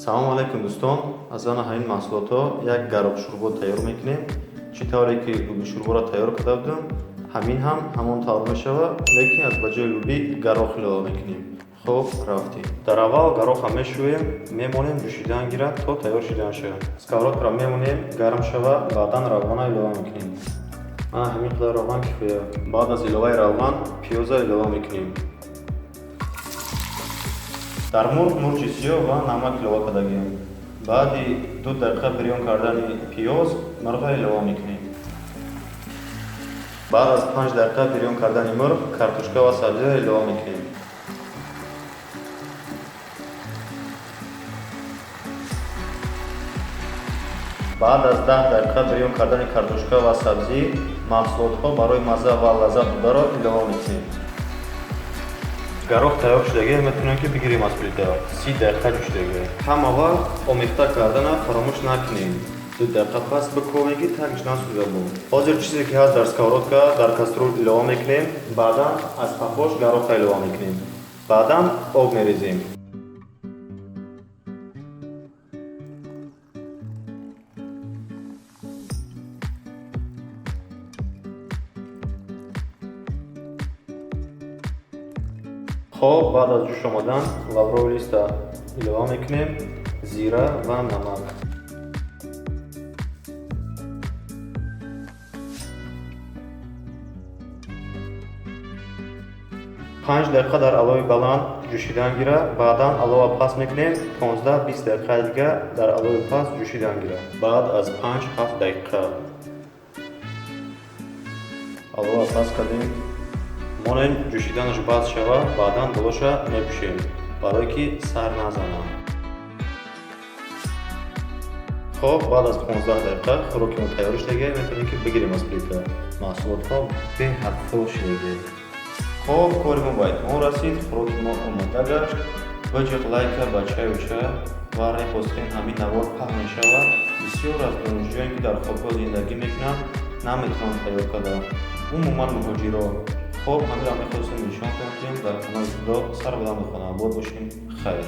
салом алайкум дӯстон, аз ана ҳамин маҳсулотҳо як гароб шӯрбо тайёр мекунем. Чӣ тавре ки луби шӯрборо тайёр карда будам, ҳамин ҳам ҳамон тавр мешавад, лекин аз ба ҷои луби гарох илова мекунем. хуб, рафтем. Дар аввал гароха мешӯем, мемонем ҷӯшидан гирад то тайёр шудан шавад. Сковородкаро мемонем гарм шавад, баъдан равғана илова мекунем. Ман ҳамин қадар равған кифоя. Баъд аз иловаи равған пиёза илова мекунем. Дар мурғ мурҷи сиёҳ ва намак илова кардагиам. Баъди 2 дақиқа бирён кардани пиёз мурға илова мекунем. Баъд аз 5 дақиқа бирён кардани мурғ картошка ва сабзиро илова мекунем. баъд аз 10 дақиқа бирён кардани картошка ва сабзӣ маҳсулотҳо барои мазза ва лаззат бударо илова мекунем. Гарох тайёр шудагиа метавонем ки бигирем аз плита. 30 дақиқа ҷӯшидагиа. Ҳама вақт омехта кардана фаромӯш накунем. 2 дақиқа пас биковем ки такш насӯза буд. Ҳозир чизе ки ҳаст дар сковородка дар каструл илова мекунем. Баъдан аз пахош гарохро илова мекунем. Баъдан об мерезем. хоб баъд аз ҷӯш омадан лаврови листа илова мекунем, зира ва намак. панҷ дақиқа дар алови баланд ҷӯшидан гирад, баъдан алова паст мекунем, 15-20 дақиқа дига дар алови паст ҷӯшидан гирад. Баъд аз 5-7 дақиқа алова паст кардем. Монем ҷӯшиданаш баъд шавад, баъдан болоша мепӯшем, барое ки сар назанад. хоб баъд аз 15 дақиқа хӯроки мо тайёр шудагиа, метавонем ки бигирем аз плита. Маҳсулотҳо беҳарфҳо шудагиа. хоб, кори мо ба итмом расид, хӯроки мо омода гашт. Биҷиқ лайка ба чаю чай ва рай хостем ҳамин навор паҳн мешавад. Бисёр аз донишҷӯёне ки дар хобҳо зиндагӣ мекунанд, наметавонанд тайёр карданд. Умуман муҳоҷиро. хоб, ҳамиро мехостем нишон кунем ки дар канали Худо сар буланд мехонам. Обод бошем. Хайр.